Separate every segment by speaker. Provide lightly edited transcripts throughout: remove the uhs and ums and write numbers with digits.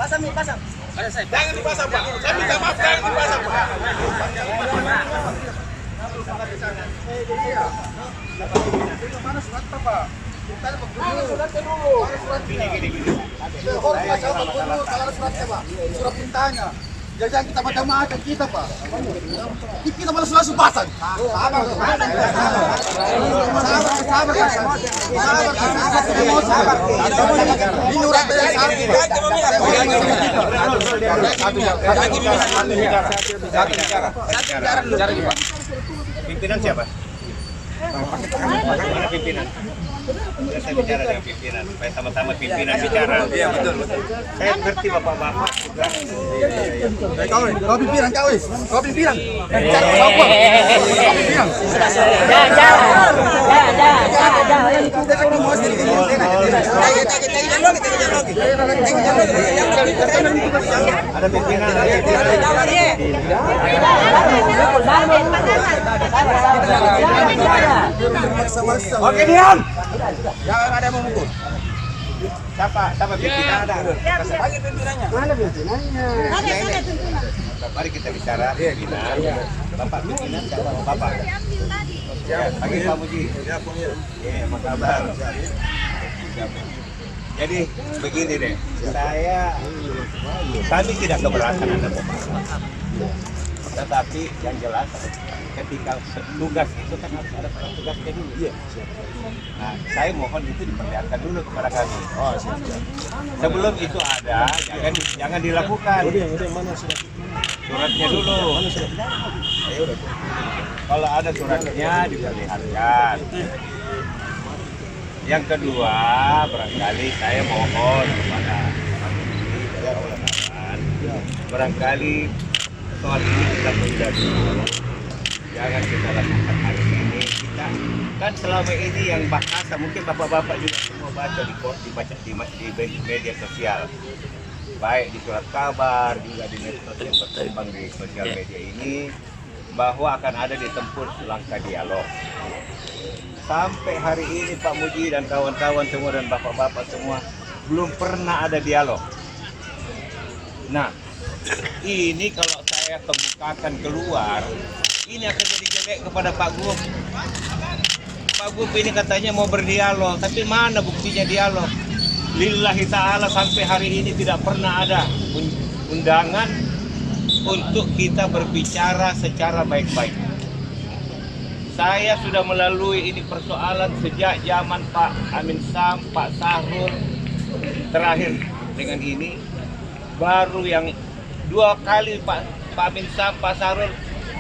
Speaker 1: Pasang nih, pasang.
Speaker 2: Jangan dipasang, Pak. Saya minta maaf, jangan dipasang, Pak.
Speaker 1: Mana suratnya, Pak? Kita suratnya dulu. Gini. Kalau suratnya, Pak. Surat pintanya. Jangan kita macam-macam kita, Pak. Kita malah langsung pasang. Sabar. Ini urat
Speaker 2: Pimpinan siapa? Mana pimpinan? Saya bicara dengan pimpinan, supaya sama-sama pimpinan bicara. Iya betul. Saya ngerti bapak-bapak juga.
Speaker 1: Kau pimpinan kau, kau pimpinan. Bicara sama apa? Kau pimpinan.
Speaker 2: Ada pimpinan.
Speaker 1: Oke, diam. Jangan ada yang memukul.
Speaker 2: Siapa pimpinan ada?
Speaker 1: Panggil pimpinannya. Mana pimpinannya?
Speaker 2: Mari kita bicara pimpinan. Bapak pimpinan siapa? Bapak. Ya, panggil Pak Muji. Ya, apa kabar? Jadi begini deh, kami tidak keberatan Anda Bapak. Tetapi yang jelas ketika tugas itu kan harus ada tugasnya dulu. Iya. Nah, saya mohon itu diperlihatkan dulu kepada kami. Oh, siap. Sebelum itu ada, jangan dilakukan.
Speaker 1: Mana surat?
Speaker 2: Suratnya dulu. Kalau ada suratnya diperlihatkan. Yang kedua, barangkali saya mohon kepada barangkali soal ini kita tunda dulu. Jangan kita lakukan hari ini. Kita kan selama ini yang bahasa mungkin bapak-bapak juga semua baca di media sosial, baik di surat kabar juga di medsos yang berkembang di sosial media ini, bahwa akan ada ditempuh langkah dialog. Sampai hari ini Pak Muji dan kawan-kawan semua dan bapak-bapak semua belum pernah ada dialog. Nah, ini kalau saya kebukakan keluar, ini akan jadi jelek kepada Pak Gub. Pak Gub ini katanya mau berdialog, tapi mana buktinya dialog? Lillahi ta'ala sampai hari ini tidak pernah ada undangan untuk kita berbicara secara baik-baik. Saya sudah melalui ini persoalan sejak zaman Pak Amin Sam, Pak Sahrul, terakhir dengan ini, baru yang 2 kali Pak Amin Sam, Pak Sahrul,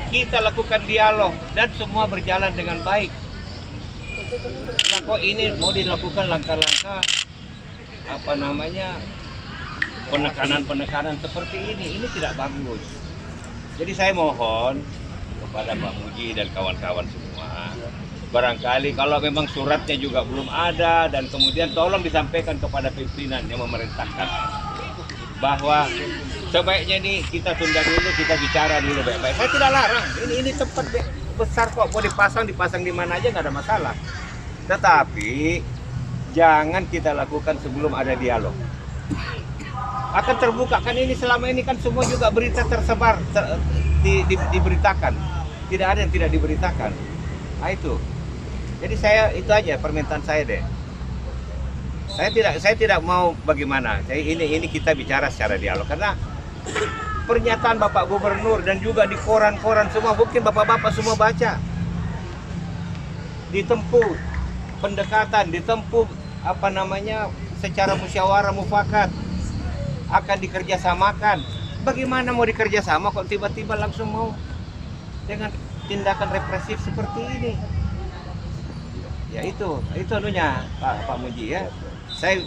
Speaker 2: kita lakukan dialog dan semua berjalan dengan baik. Nah kok ini mau dilakukan langkah-langkah penekanan seperti ini tidak bagus. Jadi saya mohon kepada Pak Muji dan kawan-kawan semua, barangkali kalau memang suratnya juga belum ada, dan kemudian tolong disampaikan kepada pimpinan yang memerintahkan bahwa sebaiknya nih kita tunda dulu, kita bicara dulu baik-baik. Saya tidak larang, ini tempat besar kok, mau dipasang di mana aja nggak ada masalah. Tetapi jangan kita lakukan sebelum ada dialog. Akan terbuka kan ini, selama ini kan semua juga berita tersebar, diberitakan. Tidak ada yang tidak diberitakan. Nah itu. Jadi saya itu aja permintaan saya deh. Saya tidak mau bagaimana. Ini kita bicara secara dialog karena pernyataan Bapak Gubernur dan juga di koran-koran semua, mungkin bapak-bapak semua baca. Ditempuh pendekatan, ditempuh secara musyawarah mufakat, akan dikerjasamakan. Bagaimana mau dikerjasama kok tiba-tiba langsung mau dengan tindakan represif seperti ini? Ya itu anunya Pak Muji ya. Saya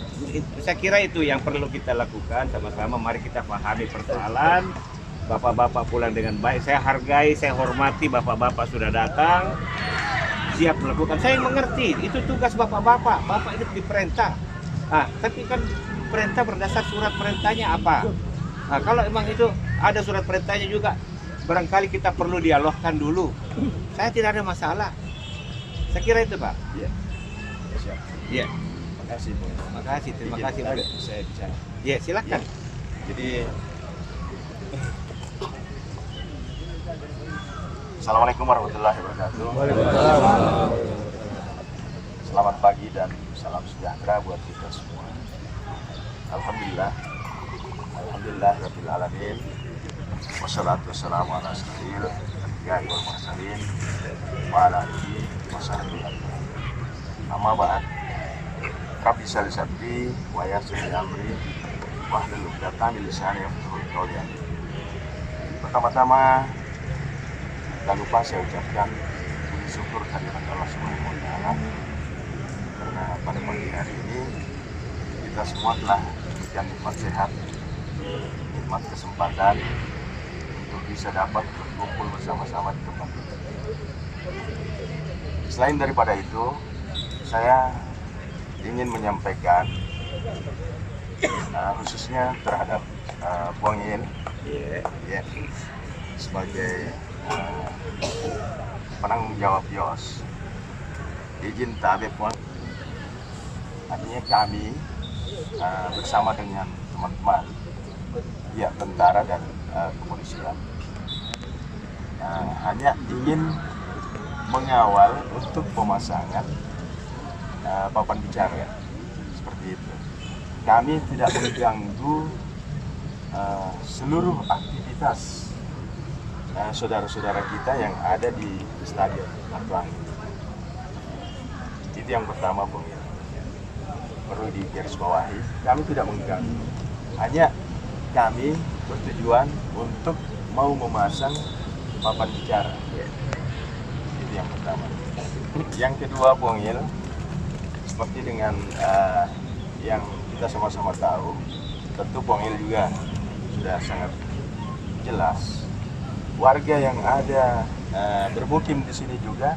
Speaker 2: kira itu yang perlu kita lakukan sama-sama. Mari kita pahami persoalan. Bapak-bapak pulang dengan baik. Saya hargai, saya hormati bapak-bapak sudah datang, siap melakukan. Saya mengerti itu tugas bapak-bapak. Bapak itu diperintah. Nah, tapi kan perintah berdasar surat perintahnya apa? Nah, kalau emang itu ada surat perintahnya juga, barangkali kita perlu dialogkan dulu. Saya tidak ada masalah. Saya kira itu Pak. Iya. Iya.
Speaker 1: Terima kasih.
Speaker 2: Terima kasih.
Speaker 1: Saya bicara.
Speaker 2: Iya, silakan.
Speaker 3: Jadi Assalamualaikum warahmatullahi wabarakatuh. Selamat pagi dan salam sejahtera buat kita semua. Alhamdulillah rabbil alamin. Wassalatu wassalamu ala asyrofil anbiya'i wal mursalin wa ala alihi wa sahbihi ajmain. Amma ba'd. Rabbi shalli sadri wa yassir li amri wahlul 'uqdatam min lisani yafqahu qawli. Pertama-tama tak lupa saya ucapkan syukur kehadirat Allah Subhanahu wa taala karena pada pagi hari ini kita semua telah diberikan nikmat sehat, nikmat kesempatan untuk bisa dapat berkumpul bersama-sama di tempat ini. Selain daripada itu, saya ingin menyampaikan khususnya terhadap Bung Yin sebagai penanggung jawab YOS. Izin tabib Bung, artinya kami bersama dengan teman-teman pihak tentara dan kepolisian hanya ingin mengawal untuk pemasangan papan bicara seperti itu. Kami tidak mengganggu seluruh aktivitas saudara-saudara kita yang ada di stadion Martuangi. Itu yang pertama, Bung. Perlu digarisbawahi, kami tidak mengganggu. Hanya kami bertujuan untuk mau memasang papan bicara. Itu yang pertama. Yang kedua, Bung Il, seperti dengan yang kita sama-sama tahu, tentu Bung Il juga sudah sangat jelas. Warga yang ada bermukim di sini juga,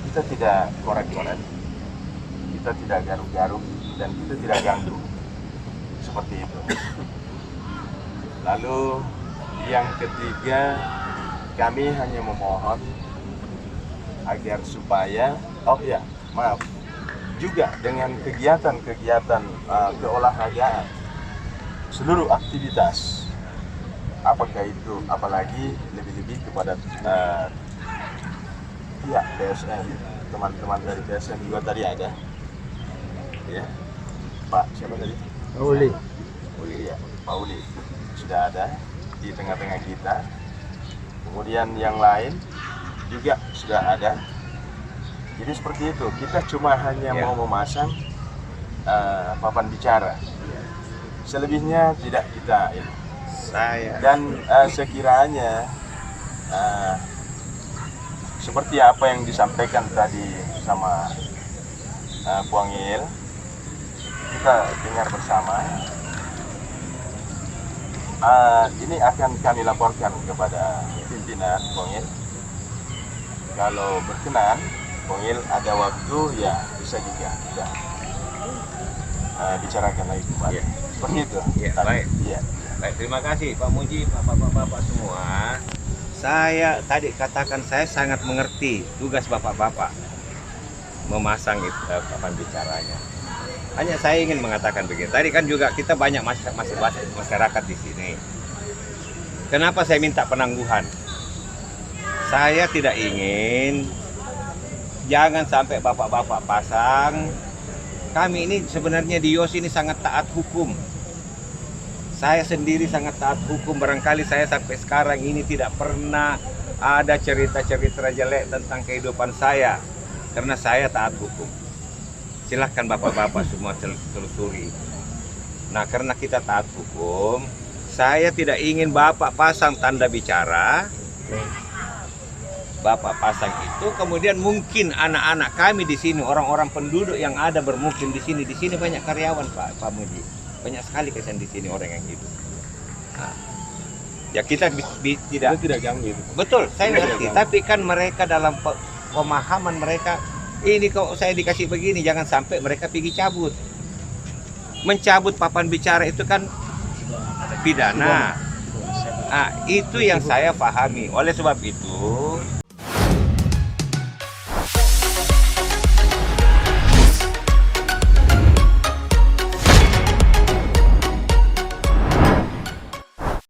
Speaker 3: kita tidak korek-korek, kita tidak garuk-garuk, dan kita tidak ganggu. Seperti itu. Lalu yang ketiga, kami hanya memohon agar supaya, juga dengan kegiatan-kegiatan keolahragaan, seluruh aktivitas, apakah itu, apalagi lebih-lebih kepada pihak BSN, teman-teman dari BSN juga tadi ada, ya, Pak siapa tadi? Uli ya, Pak Uli sudah ada di tengah-tengah kita. Kemudian yang lain juga sudah ada. Jadi seperti itu, kita cuma hanya mau memasang papan bicara. Selebihnya tidak kita ini. Dan sekiranya seperti apa yang disampaikan tadi sama Bung Il, kita dengar bersama. Ini akan kami laporkan kepada pimpinan Bung Il. Kalau berkenan, Bung Il ada waktu, ya bisa juga kita bicarakan lagi kembali. Seperti itu.
Speaker 2: Ya, baik. Ya. Baik, terima kasih Pak Muji, Bapak-bapak semua. Saya tadi katakan saya sangat mengerti tugas Bapak-bapak memasang papan bicaranya. Hanya saya ingin mengatakan begini. Tadi kan juga kita banyak masyarakat di sini. Kenapa saya minta penangguhan? Saya tidak ingin, jangan sampai bapak-bapak pasang. Kami ini sebenarnya di YOS ini sangat taat hukum. Saya sendiri sangat taat hukum. Barangkali saya sampai sekarang ini tidak pernah ada cerita-cerita jelek tentang kehidupan saya, karena saya taat hukum. Silahkan bapak-bapak semua telusuri. Nah, karena kita taat hukum, saya tidak ingin bapak pasang tanda bicara. Bapak pasang itu, kemudian mungkin anak-anak kami di sini, orang-orang penduduk yang ada bermukim di sini banyak karyawan Pak Muji, banyak sekali kesan di sini orang yang hidup. Nah, ya kita tidak ganggu itu. Betul, saya ngerti. Tapi kan mereka dalam pemahaman mereka, ini kalau saya dikasih begini, jangan sampai mereka pergi cabut. Mencabut papan bicara itu kan pidana. Nah, itu yang saya pahami. Oleh sebab itu,